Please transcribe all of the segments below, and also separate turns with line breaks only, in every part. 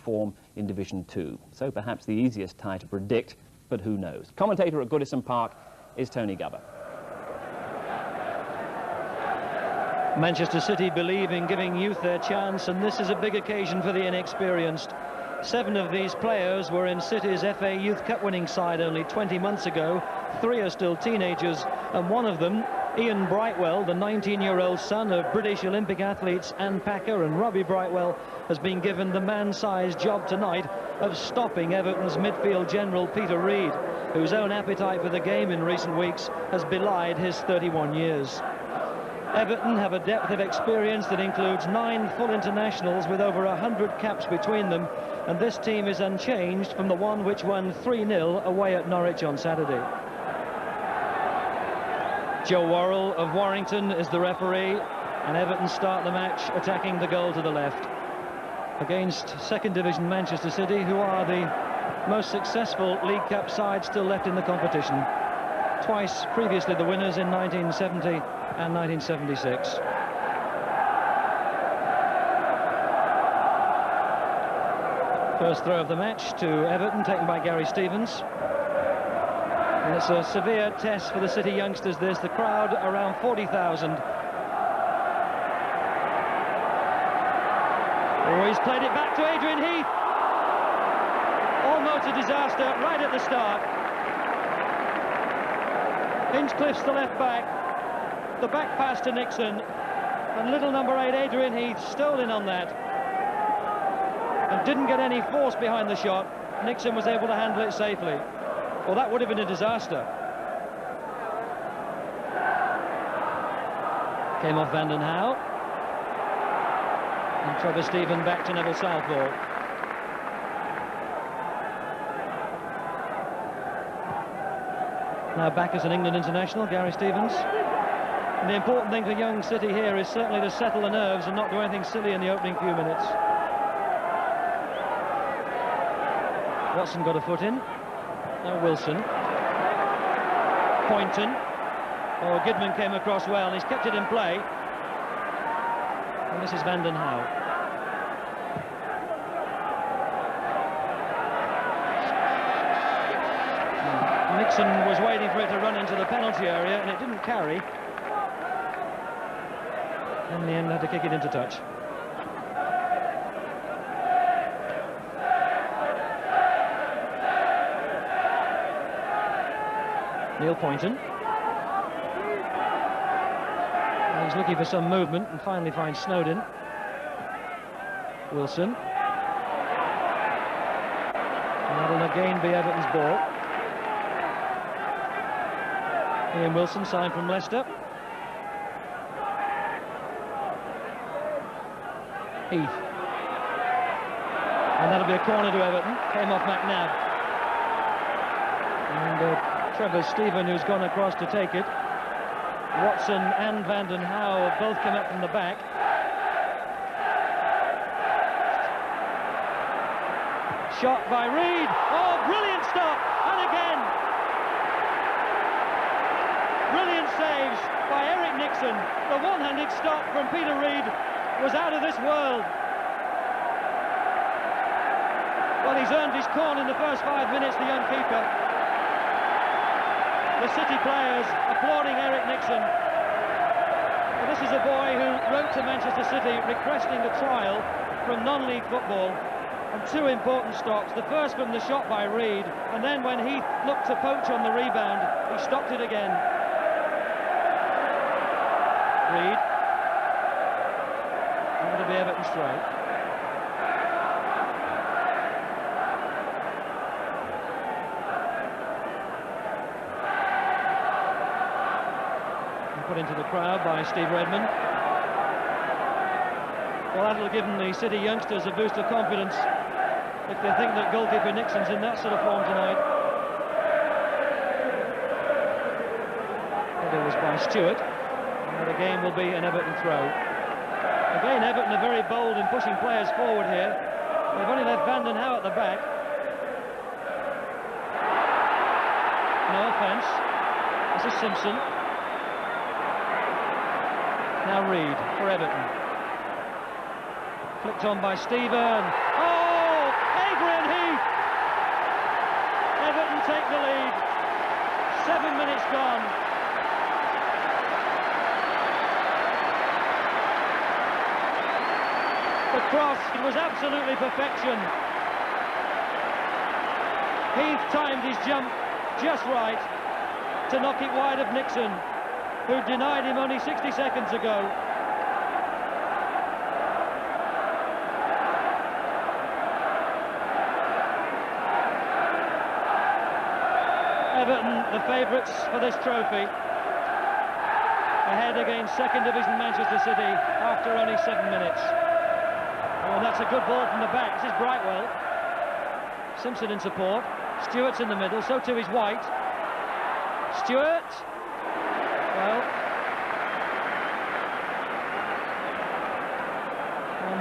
form in Division 2. So perhaps the easiest tie to predict, but who knows. Commentator at Goodison Park is Tony Gubber.
Manchester City believe in giving youth their chance, and this is a big occasion for the inexperienced. 7 of these players were in City's FA Youth Cup winning side only 20 months ago. 3 are still teenagers, and one of them, Ian Brightwell, the 19-year-old son of British Olympic athletes Anne Packer and Robbie Brightwell, has been given the man-sized job tonight of stopping Everton's midfield general Peter Reid, whose own appetite for the game in recent weeks has belied his 31 years. Everton have a depth of experience that includes 9 full internationals with over 100 caps between them, and this team is unchanged from the one which won 3-0 away at Norwich on Saturday. Joe Worrell of Warrington is the referee, and Everton start the match attacking the goal to the left against second division Manchester City, who are the most successful League Cup side still left in the competition. Twice previously the winners in 1970 and 1976. First throw of the match to Everton, taken by Gary Stevens. And it's a severe test for the City youngsters, this. The crowd around 40,000. Oh, he's played it back to Adrian Heath. Almost a disaster right at the start. Hinchcliffe's the left back. The back pass to Nixon. And little number 8, Adrian Heath, stolen on that. And didn't get any force behind the shot. Nixon was able to handle it safely. Well, that would have been a disaster. Came off Vanden Hauwe. And Trevor Stephen back to Neville Southall. Now back as an England international, Gary Stevens. And the important thing for young City here is certainly to settle the nerves and not do anything silly in the opening few minutes. Watson got a foot in. Now Wilson. Poynton. Oh, Gidman came across well, and he's kept it in play. And this is Vanden Hauwe. Nixon was waiting for it to run into the penalty area, and it didn't carry. In the end, had to kick it into touch. Neil Poynton. He's looking for some movement and finally finds Snowden. Wilson. And that'll again be Everton's ball. Ian Wilson, signed from Leicester. Heath. And that'll be a corner to Everton. Came off McNabb. And Trevor Stephen, who's gone across to take it. Watson and Vanden Hauwe have both come up from the back. Shot by Reid. Oh, brilliant stop! And again! Brilliant saves by Eric Nixon. The one-handed stop from Peter Reid was out of this world. Well, he's earned his corn in the first 5 minutes, the young keeper. The City players applauding Eric Nixon. Well, this is a boy who wrote to Manchester City requesting a trial from non-league football, and 2 important stops. The first from the shot by Reid, and then when Heath looked to poach on the rebound, he stopped it again. Reid. And it'll be Everton's throw. Put into the crowd by Steve Redmond. Well, that'll give the City youngsters a boost of confidence if they think that goalkeeper Nixon's in that sort of form tonight. Header was by Stewart, and the game will be an Everton throw. Again, Everton are very bold in pushing players forward here. They've only left Vanden Hauwe at the back. No offence. This is Simpson. Now Reid for Everton. Flicked on by Stephen. Oh! take the lead. 7 minutes gone. The cross, it was absolutely perfection. Heath timed his jump just right to knock it wide of Nixon, who denied him only 60 seconds ago. Everton, the favourites for this trophy, ahead against second division Manchester City after only 7 minutes. Oh, and that's a good ball from the back. This is Brightwell. Simpson in support. Stewart's in the middle, so too is White. Stewart. Well,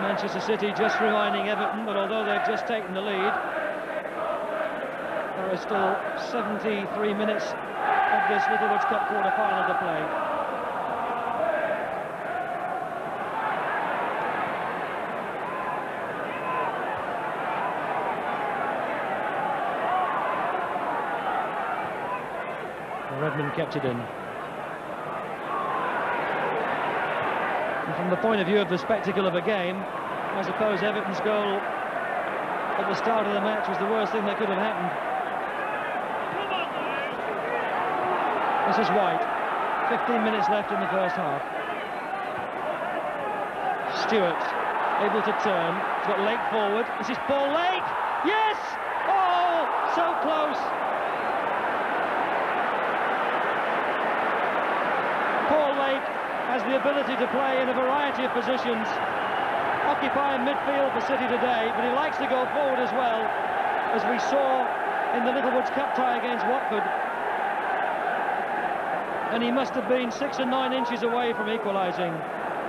Manchester City just reminding Everton that although they've just taken the lead, there are still 73 minutes of this Littlewoods Cup quarter-final to play. Redmond kept it in. And from the point of view of the spectacle of a game, I suppose Everton's goal at the start of the match was the worst thing that could have happened. This is White. 15 minutes left in the first half. Stewart able to turn. He's got Lake forward. This is Paul Lake. Yes! Oh, so close. Paul Lake has the ability to play in a variety of positions, occupying midfield for City today, but he likes to go forward as well, as we saw in the Littlewoods Cup tie against Watford. And he must have been 6 and 9 inches away from equalising.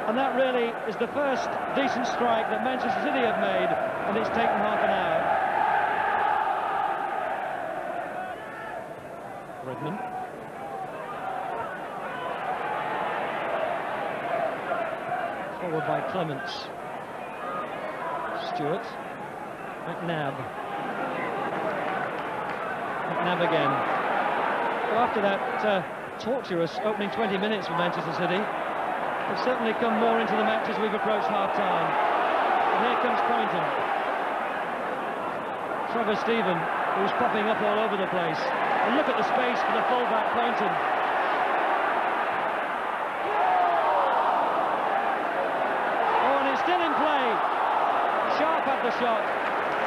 And that really is the first decent strike that Manchester City have made, and it's taken half an hour. Redmond. Forward by Clements. Stewart. McNabb. McNabb again. So after that torturous opening 20 minutes for Manchester City, they've certainly come more into the match as we've approached half-time. And here comes Poynton. Trevor Stephen, who's popping up all over the place. And look at the space for the full-back Poynton. Still in play. Sharp had the shot,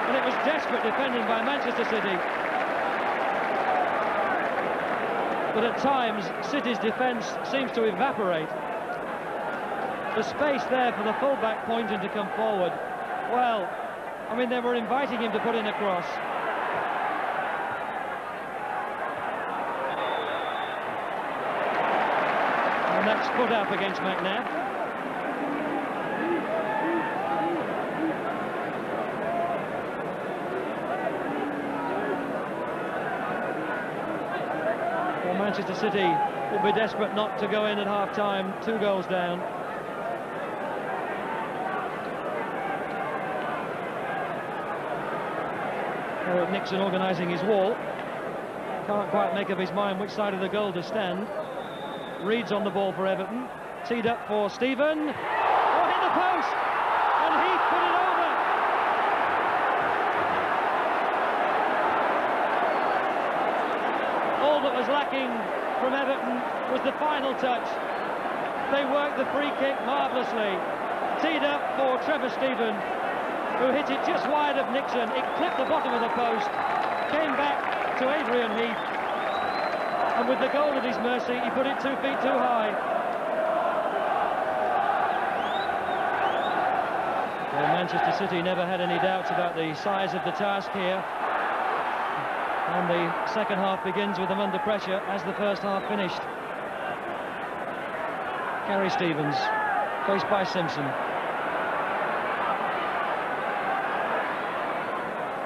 and it was desperate defending by Manchester City. But at times, City's defence seems to evaporate. The space there for the full-back Poynton to come forward. Well, I mean, they were inviting him to put in a cross. And that's put up against McNabb. Manchester City will be desperate not to go in at half-time, 2 goals down. Eric Nixon organising his wall. Can't quite make up his mind which side of the goal to stand. Reed's on the ball for Everton. Teed up for Stephen. Oh, hit the post! And Heath put it over! All that was lacking from Everton was the final touch. They worked the free kick marvellously. Teed up for Trevor Stephen, who hit it just wide of Nixon. It clipped the bottom of the post, came back to Adrian Heath, and with the goal at his mercy, he put it 2 feet too high. Well, Manchester City never had any doubts about the size of the task here. And the second half begins with them under pressure as the first half finished. Gary Stevens, faced by Simpson.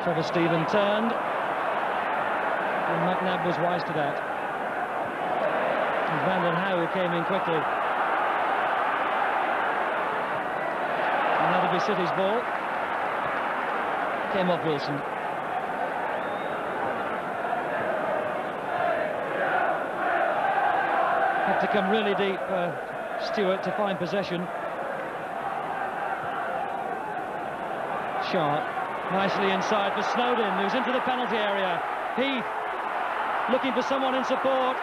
Trevor Stephen turned, and McNabb was wise to that. And Van den Houwe came in quickly. And that'll be City's ball. Came off Wilson. Had to come really deep, Stewart, to find possession. Sharp, nicely inside for Snowden, who's into the penalty area. Heath, looking for someone in support.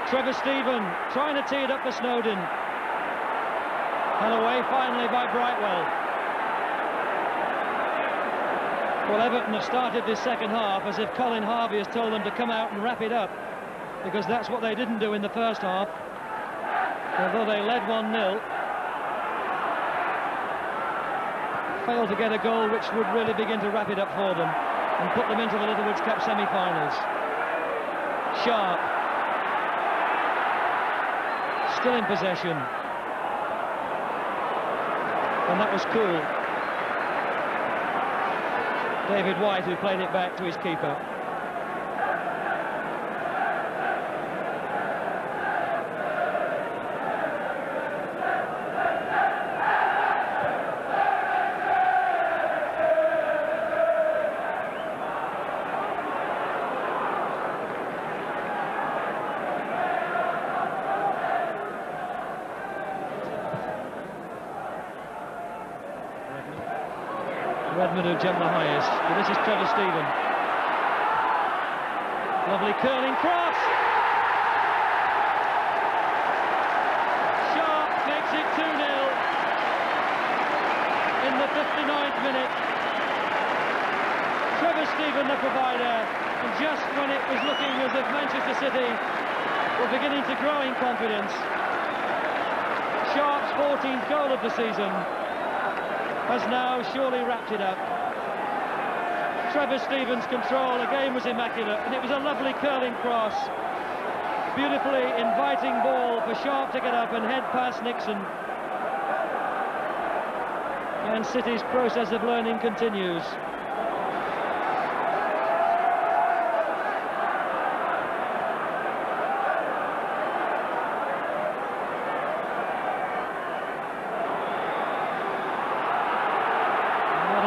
Trevor Stephen, trying to tee it up for Snowden. And away finally by Brightwell. Well, Everton have started this second half as if Colin Harvey has told them to come out and wrap it up, because that's what they didn't do in the first half. Although they led 1-0, failed to get a goal which would really begin to wrap it up for them and put them into the Littlewoods Cup semi-finals. Sharp, still in possession, and that was cool. David White, who played it back to his keeper. Redmond who jumped the highest, but this is Trevor Stephen. Lovely curling cross. Sharp makes it 2-0 in the 59th minute. Trevor Stephen, the provider, and just when it was looking as if Manchester City were beginning to grow in confidence, Sharp's 14th goal of the season has now surely wrapped it up. Trevor Stephen's control again was immaculate, and it was a lovely curling cross. Beautifully inviting ball for Sharp to get up and head past Nixon. And City's process of learning continues.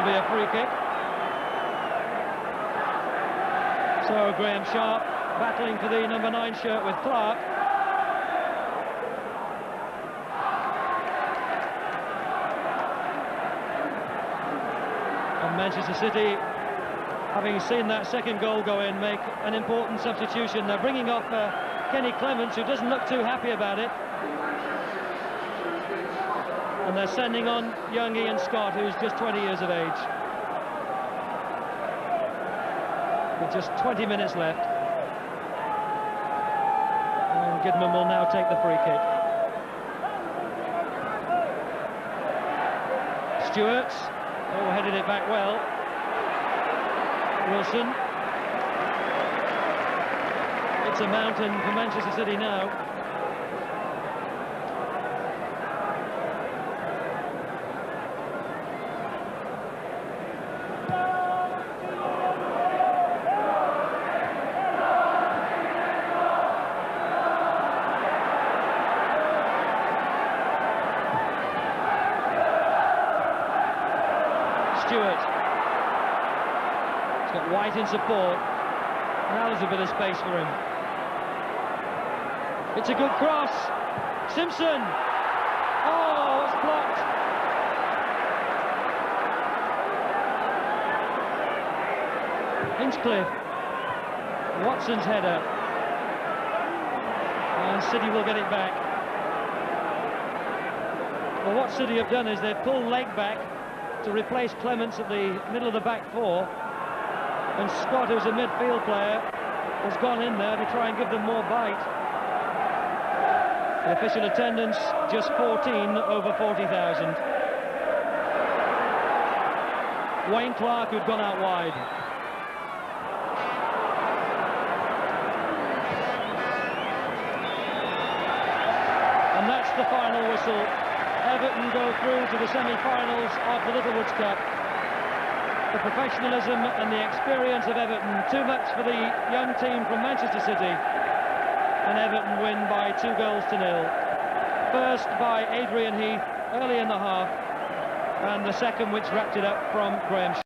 Be a free kick. So Graham Sharp battling for the number 9 shirt with Clark. And Manchester City, having seen that second goal go in, make an important substitution. They're bringing off Kenny Clements, who doesn't look too happy about it. And they're sending on young Ian Scott, who's just 20 years of age. With just 20 minutes left. And Goodman will now take the free kick. Stewart, oh, headed it back well. Wilson. It's a mountain for Manchester City now. Stewart. He's got White in support. Now there's a bit of space for him. It's a good cross. Simpson. Oh, it's blocked. Hinchcliffe. Watson's header. And City will get it back. Well, what City have done is they've pulled leg back to replace Clements at the middle of the back four, and Scott, who's a midfield player, has gone in there to try and give them more bite. The official attendance just 14 over 40,000. Wayne Clark, who'd gone out wide. And that's the final whistle. Everton go through to the semi-finals of the Littlewoods Cup. The professionalism and the experience of Everton, too much for the young team from Manchester City. And Everton win by 2-0. First by Adrian Heath early in the half, and the second which wrapped it up from Graham Sharp.